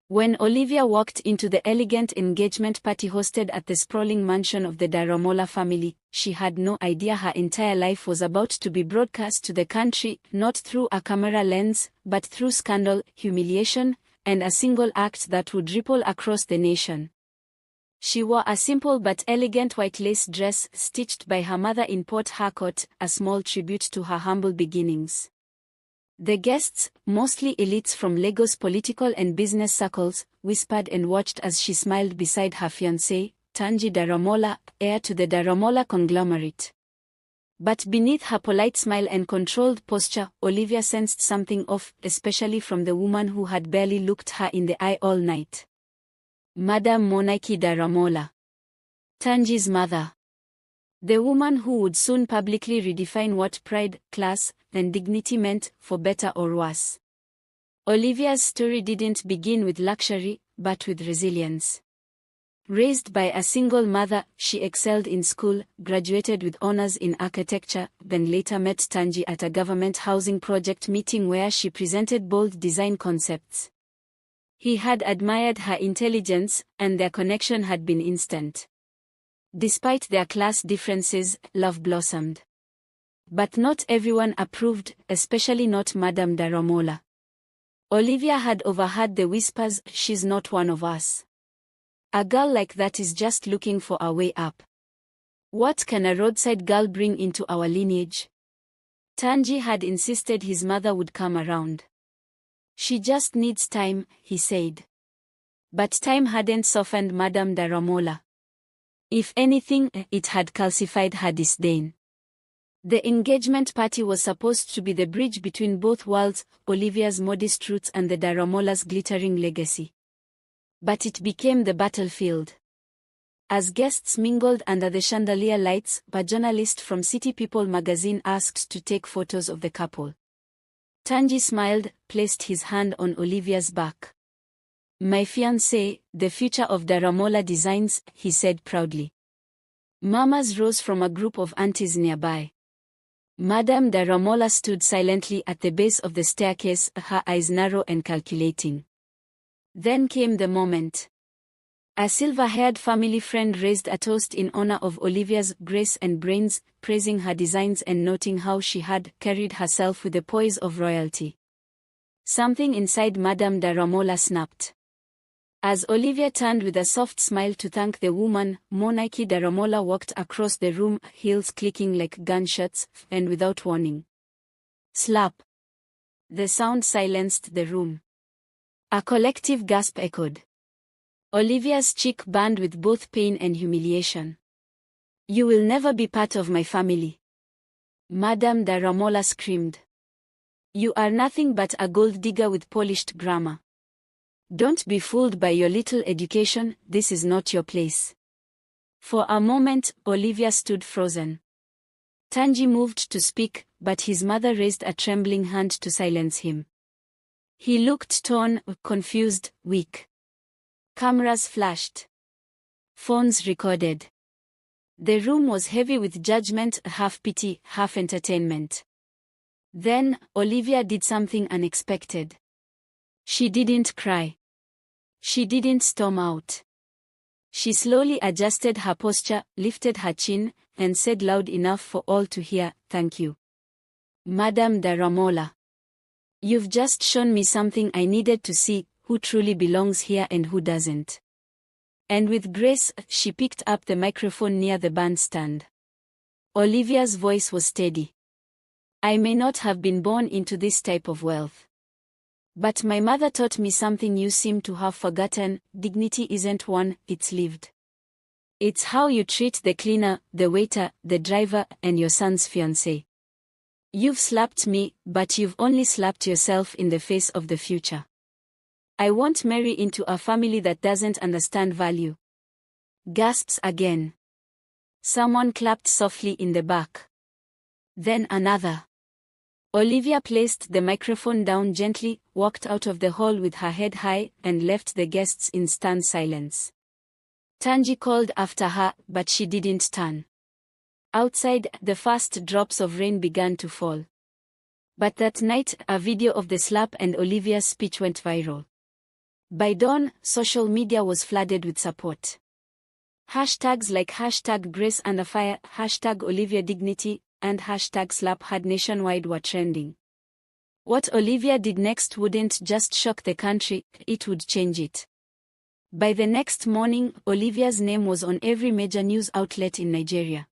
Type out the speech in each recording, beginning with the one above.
When Olivia walked into the elegant engagement party hosted at the sprawling mansion of the Daramola family, she had no idea her entire life was about to be broadcast to the country, not through a camera lens, but through scandal, humiliation, and a single act that would ripple across the nation. She wore a simple but elegant white lace dress stitched by her mother in Port Harcourt, a small tribute to her humble beginnings. The guests, mostly elites from Lagos political and business circles, whispered and watched as she smiled beside her fiancé, Tanji Daramola, heir to the Daramola conglomerate. But beneath her polite smile and controlled posture, Olivia sensed something off, especially from the woman who had barely looked her in the eye all night. Madame Monarchy Daramola. Tanji's mother. The woman who would soon publicly redefine what pride, class, and dignity meant, for better or worse. Olivia's story didn't begin with luxury, but with resilience. Raised by a single mother, she excelled in school, graduated with honors in architecture, then later met Tanji at a government housing project meeting where she presented bold design concepts. He had admired her intelligence, and their connection had been instant. Despite their class differences, love blossomed. But not everyone approved, especially not Madame Daramola. Olivia had overheard the whispers, "She's not one of us. A girl like that is just looking for a way up. What can a roadside girl bring into our lineage?" Tanji had insisted his mother would come around. "She just needs time," he said. But time hadn't softened Madame Daramola. If anything, it had calcified her disdain. The engagement party was supposed to be the bridge between both worlds, Olivia's modest roots and the Daramola's glittering legacy. But it became the battlefield. As guests mingled under the chandelier lights, a journalist from City People magazine asked to take photos of the couple. Tanji smiled, placed his hand on Olivia's back. "My fiancé, the future of Daramola Designs," he said proudly. Murmurs rose from a group of aunties nearby. Madame Daramola stood silently at the base of the staircase, her eyes narrow and calculating. Then came the moment. A silver-haired family friend raised a toast in honor of Olivia's grace and brains, praising her designs and noting how she had carried herself with the poise of royalty. Something inside Madame Daramola snapped. As Olivia turned with a soft smile to thank the woman, Monarchy Daramola walked across the room, heels clicking like gunshots, and without warning. Slap! The sound silenced the room. A collective gasp echoed. Olivia's cheek burned with both pain and humiliation. "You will never be part of my family," Madame Daramola screamed. "You are nothing but a gold digger with polished grammar. Don't be fooled by your little education, this is not your place." For a moment, Olivia stood frozen. Tanji moved to speak, but his mother raised a trembling hand to silence him. He looked torn, confused, weak. Cameras flashed. Phones recorded. The room was heavy with judgment, half pity, half entertainment. Then, Olivia did something unexpected. She didn't cry. She didn't storm out. She slowly adjusted her posture, lifted her chin, and said loud enough for all to hear, "Thank you, Madame Daramola. You've just shown me something I needed to see, who truly belongs here and who doesn't." And with grace, she picked up the microphone near the bandstand. Olivia's voice was steady. "I may not have been born into this type of wealth. But my mother taught me something you seem to have forgotten: dignity isn't won, it's lived. It's how you treat the cleaner, the waiter, the driver, and your son's fiancé. You've slapped me, but you've only slapped yourself in the face of the future. I won't marry into a family that doesn't understand value." Gasps again. Someone clapped softly in the back. Then another. Olivia placed the microphone down gently, walked out of the hall with her head high, and left the guests in stunned silence. Tanji called after her, but she didn't turn. Outside, the first drops of rain began to fall. But that night, a video of the slap and Olivia's speech went viral. By dawn, social media was flooded with support. Hashtags like #GraceUnderFire, #OliviaDignity, and #Slap had nationwide were trending. What Olivia did next wouldn't just shock the country, it would change it. By the next morning, Olivia's name was on every major news outlet in Nigeria.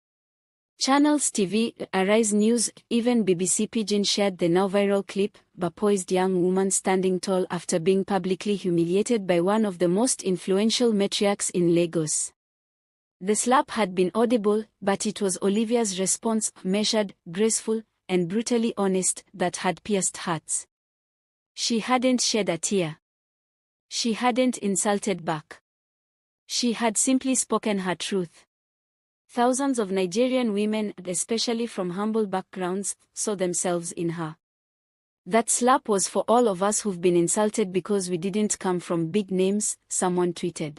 Channels TV, Arise News, even BBC Pidgin shared the now viral clip, a poised young woman standing tall after being publicly humiliated by one of the most influential matriarchs in Lagos. The slap had been audible, but it was Olivia's response, measured, graceful, and brutally honest, that had pierced hearts. She hadn't shed a tear. She hadn't insulted back. She had simply spoken her truth. Thousands of Nigerian women, especially from humble backgrounds, saw themselves in her. That slap was for all of us who've been insulted because we didn't come from big names, someone tweeted.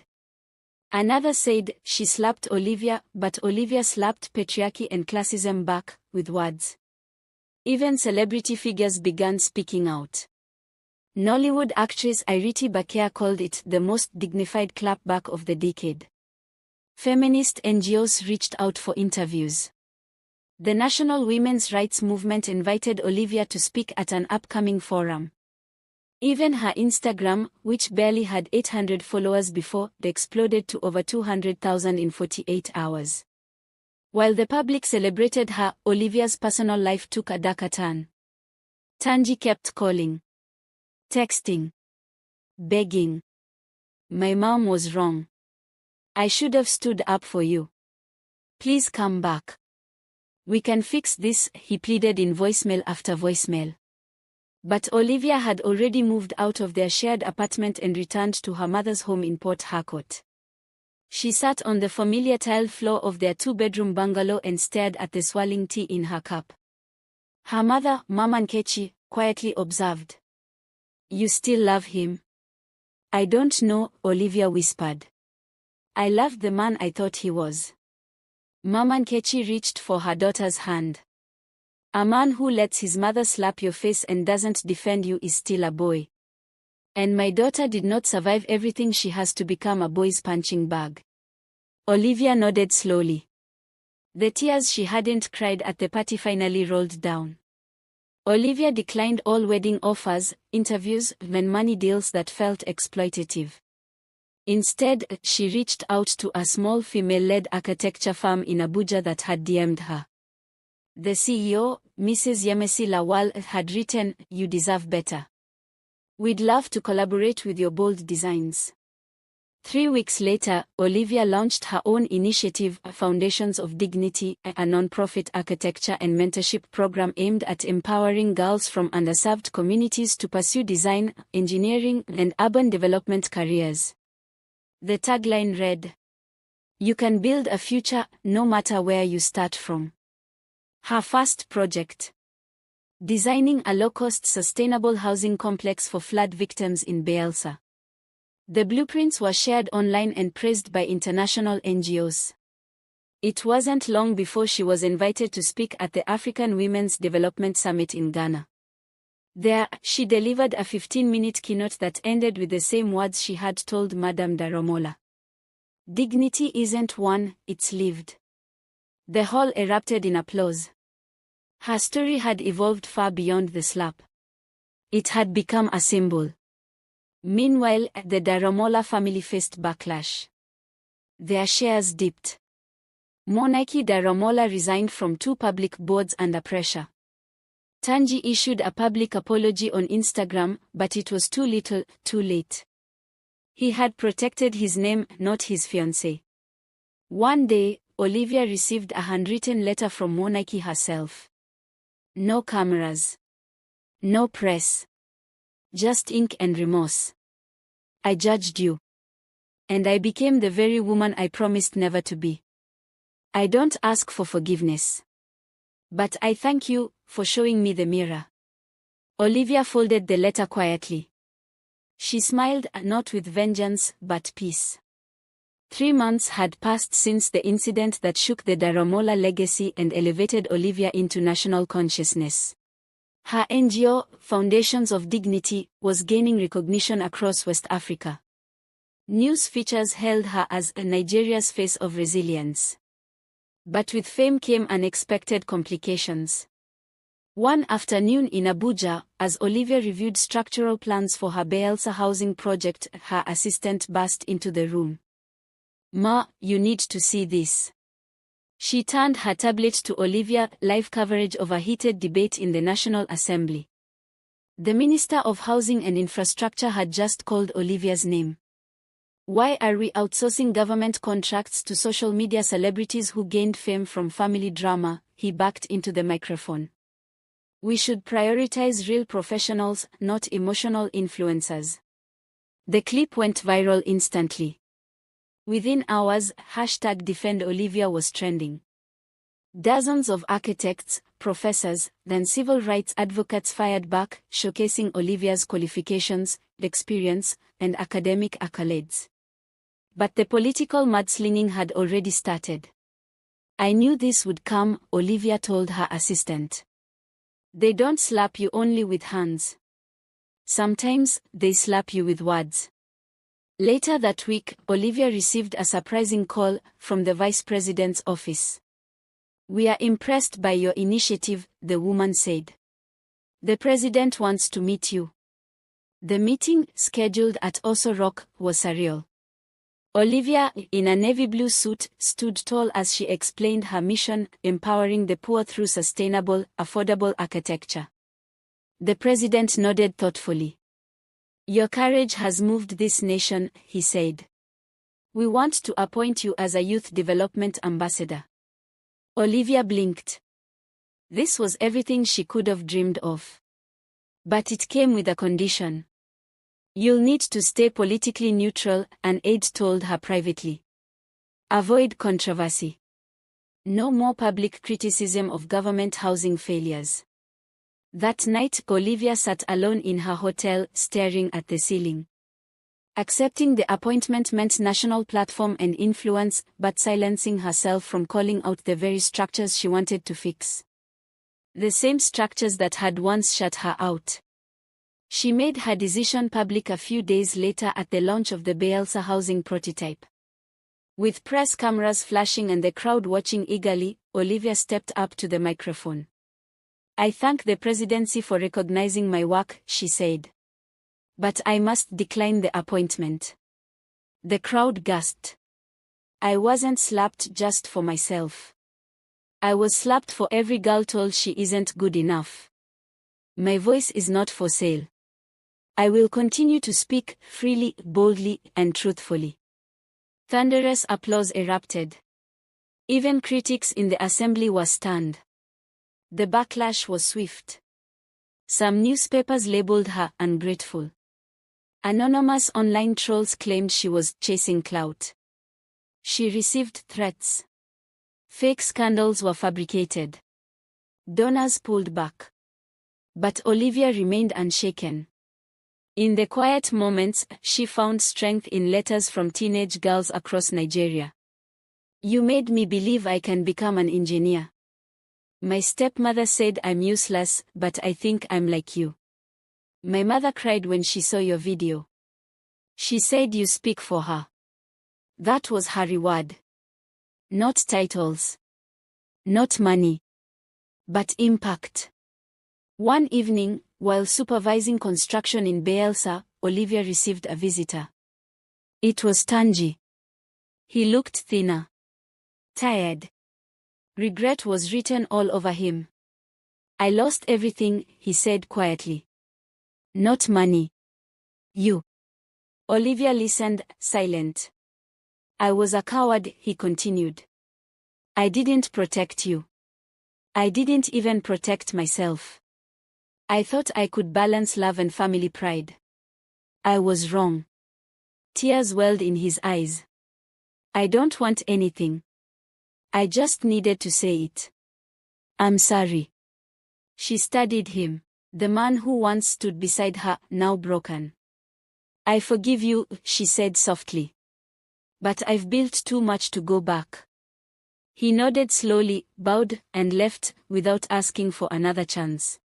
Another said, she slapped Olivia, but Olivia slapped patriarchy and classism back, with words. Even celebrity figures began speaking out. Nollywood actress Iriti Bakea called it the most dignified clapback of the decade. Feminist NGOs reached out for interviews. The National Women's Rights Movement invited Olivia to speak at an upcoming forum. Even her Instagram, which barely had 800 followers before, exploded to over 200,000 in 48 hours. While the public celebrated her, Olivia's personal life took a darker turn. Tanji kept calling, texting, begging. My mom was wrong. I should have stood up for you. Please come back. We can fix this, he pleaded in voicemail after voicemail. But Olivia had already moved out of their shared apartment and returned to her mother's home in Port Harcourt. She sat on the familiar tile floor of their two-bedroom bungalow and stared at the swirling tea in her cup. Her mother, Mama Nkechi, quietly observed. You still love him? I don't know, Olivia whispered. I loved the man I thought he was. Mama Nkechi reached for her daughter's hand. A man who lets his mother slap your face and doesn't defend you is still a boy. And my daughter did not survive everything she has to become a boy's punching bag. Olivia nodded slowly. The tears she hadn't cried at the party finally rolled down. Olivia declined all wedding offers, interviews, and money deals that felt exploitative. Instead, she reached out to a small female-led architecture firm in Abuja that had DM'd her. The CEO, Mrs. Yemesi Lawal, had written, "You deserve better. We'd love to collaborate with your bold designs." 3 weeks later, Olivia launched her own initiative, Foundations of Dignity, a non-profit architecture and mentorship program aimed at empowering girls from underserved communities to pursue design, engineering, and urban development careers. The tagline read, "You can build a future, no matter where you start from." Her first project, designing a low-cost sustainable housing complex for flood victims in Bayelsa. The blueprints were shared online and praised by international NGOs. It wasn't long before she was invited to speak at the African Women's Development Summit in Ghana. There, she delivered a 15-minute keynote that ended with the same words she had told Madame Daramola. Dignity isn't won, it's lived. The hall erupted in applause. Her story had evolved far beyond the slap. It had become a symbol. Meanwhile, the Daramola family faced backlash. Their shares dipped. Monarchy Daramola resigned from 2 public boards under pressure. Tanji issued a public apology on Instagram, but it was too little, too late. He had protected his name, not his fiancé. One day, Olivia received a handwritten letter from Monarchy herself. No cameras. No press. Just ink and remorse. I judged you. And I became the very woman I promised never to be. I don't ask for forgiveness. But I thank you for showing me the mirror. Olivia folded the letter quietly. She smiled, not with vengeance, but peace. 3 months had passed since the incident that shook the Daramola legacy and elevated Olivia into national consciousness. Her NGO, Foundations of Dignity, was gaining recognition across West Africa. News features hailed her as Nigeria's face of resilience. But with fame came unexpected complications. One afternoon in Abuja, as Olivia reviewed structural plans for her Bielsa housing project, her assistant burst into the room. "Ma, you need to see this." She turned her tablet to Olivia, live coverage of a heated debate in the National Assembly. The Minister of Housing and Infrastructure had just called Olivia's name. "Why are we outsourcing government contracts to social media celebrities who gained fame from family drama?" He backed into the microphone. "We should prioritize real professionals, not emotional influencers." The clip went viral instantly. Within hours, #DefendOlivia was trending. Dozens of architects, professors, then civil rights advocates fired back, showcasing Olivia's qualifications, experience, and academic accolades. But the political mudslinging had already started. "I knew this would come," Olivia told her assistant. "They don't slap you only with hands. Sometimes, they slap you with words." Later that week, Olivia received a surprising call from the vice president's office. "We are impressed by your initiative," the woman said. "The president wants to meet you." The meeting, scheduled at Oso Rock, was surreal. Olivia, in a navy blue suit, stood tall as she explained her mission, empowering the poor through sustainable, affordable architecture. The president nodded thoughtfully. "Your courage has moved this nation," he said. "We want to appoint you as a youth development ambassador." Olivia blinked. This was everything she could have dreamed of. But it came with a condition. "You'll need to stay politically neutral," an aide told her privately. "Avoid controversy. No more public criticism of government housing failures." That night, Olivia sat alone in her hotel, staring at the ceiling. Accepting the appointment meant national platform and influence, but silencing herself from calling out the very structures she wanted to fix. The same structures that had once shut her out. She made her decision public a few days later at the launch of the Bielsa housing prototype. With press cameras flashing and the crowd watching eagerly, Olivia stepped up to the microphone. "I thank the presidency for recognizing my work," she said. "But I must decline the appointment." The crowd gasped. "I wasn't slapped just for myself. I was slapped for every girl told she isn't good enough. My voice is not for sale. I will continue to speak freely, boldly, and truthfully." Thunderous applause erupted. Even critics in the assembly were stunned. The backlash was swift. Some newspapers labeled her ungrateful. Anonymous online trolls claimed she was chasing clout. She received threats. Fake scandals were fabricated. Donors pulled back. But Olivia remained unshaken. In the quiet moments, she found strength in letters from teenage girls across Nigeria. "You made me believe I can become an engineer. My stepmother said I'm useless, but I think I'm like you. My mother cried when she saw your video. She said you speak for her." That was her reward. Not titles. Not money. But impact. One evening, while supervising construction in Bielsa, Olivia received a visitor. It was Tanji. He looked thinner. Tired. Regret was written all over him. "I lost everything," he said quietly. "Not money. You." Olivia listened, silent. "I was a coward," he continued. "I didn't protect you. I didn't even protect myself. I thought I could balance love and family pride. I was wrong." Tears welled in his eyes. "I don't want anything. I just needed to say it. I'm sorry." She studied him. The man who once stood beside her, now broken. "I forgive you," she said softly. "But I've built too much to go back." He nodded slowly, bowed, and left, without asking for another chance.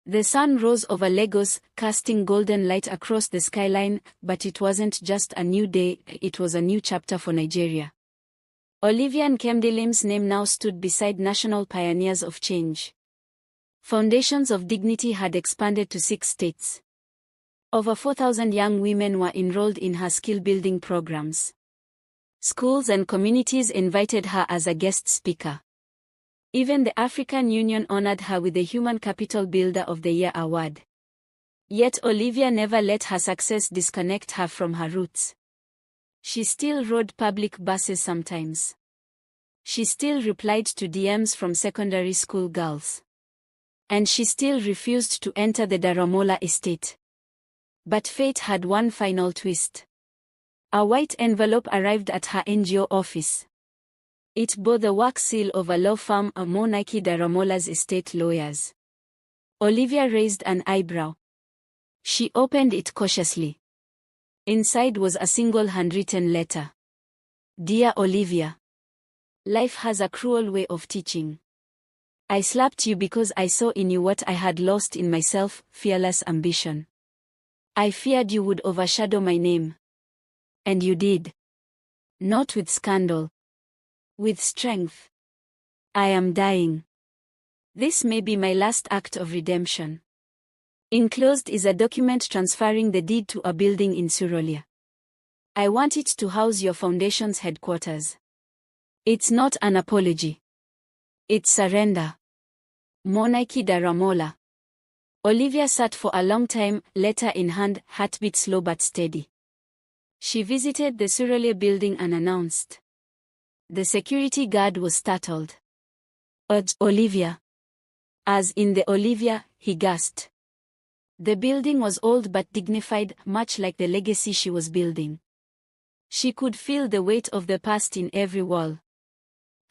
The sun rose over Lagos, casting golden light across the skyline, but it wasn't just a new day, it was a new chapter for Nigeria. Olivia and Kemdelim's name now stood beside national pioneers of change. Foundations of Dignity had expanded to 6 states. Over 4,000 young women were enrolled in her skill-building programs. Schools and communities invited her as a guest speaker. Even the African Union honored her with the Human Capital Builder of the Year award. Yet Olivia never let her success disconnect her from her roots. She still rode public buses sometimes. She still replied to DMs from secondary school girls. And she still refused to enter the Daramola estate. But fate had one final twist. A white envelope arrived at her NGO office. It bore the wax seal of a law firm of Monarchy Daramola's estate lawyers. Olivia raised an eyebrow. She opened it cautiously. Inside was a single handwritten letter. Dear Olivia, life has a cruel way of teaching. I slapped you because I saw in you what I had lost in myself, fearless ambition. I feared you would overshadow my name. And you did. Not with scandal. With strength. I am dying. This may be my last act of redemption. Enclosed is a document transferring the deed to a building in Surolia. I want it to house your foundation's headquarters. It's not an apology. It's surrender. Monarchy Daramola. Olivia sat for a long time, letter in hand, heartbeat slow but steady. She visited the Surolia building and announced. The security guard was startled. Olivia. As in the Olivia, he gasped. The building was old but dignified, much like the legacy she was building. She could feel the weight of the past in every wall.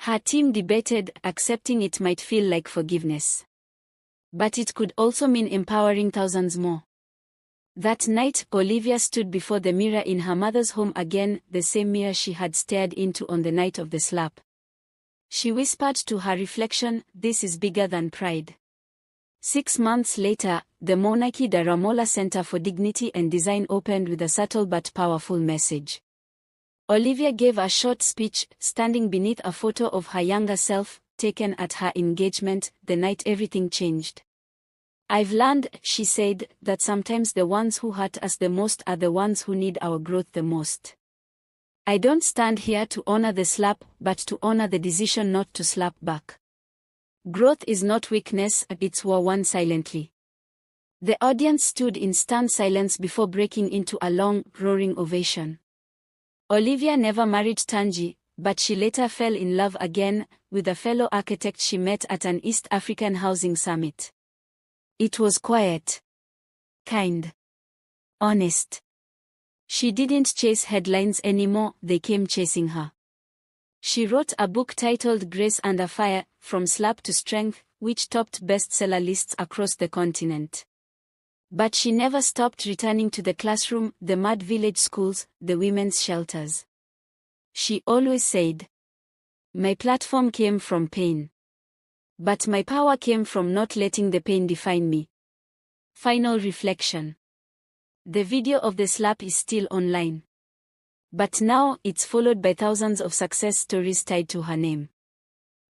Her team debated, accepting it might feel like forgiveness. But it could also mean empowering thousands more. That night, Olivia stood before the mirror in her mother's home again, the same mirror she had stared into on the night of the slap. She whispered to her reflection, "This is bigger than pride." 6 months later, the Monarchy Daramola Center for Dignity and Design opened with a subtle but powerful message. Olivia gave a short speech, standing beneath a photo of her younger self, taken at her engagement, the night everything changed. I've learned, she said, that sometimes the ones who hurt us the most are the ones who need our growth the most. I don't stand here to honor the slap, but to honor the decision not to slap back. Growth is not weakness, it's war won silently. The audience stood in stunned silence before breaking into a long, roaring ovation. Olivia never married Tanji, but she later fell in love again, with a fellow architect she met at an East African housing summit. It was quiet. Kind. Honest. She didn't chase headlines anymore, they came chasing her. She wrote a book titled Grace Under Fire, From Slap to Strength, which topped bestseller lists across the continent. But she never stopped returning to the classroom, the mud village schools, the women's shelters. She always said, "My platform came from pain. But my power came from not letting the pain define me." Final reflection. The video of the slap is still online. But now, it's followed by thousands of success stories tied to her name.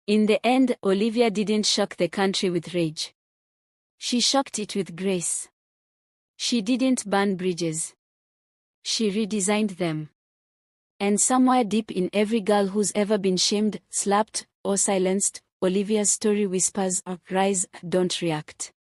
In the end, Olivia didn't shock the country with rage. She shocked it with grace. She didn't burn bridges. She redesigned them. And somewhere deep in every girl who's ever been shamed, slapped, or silenced, Olivia's story whispers, "Rise, don't react."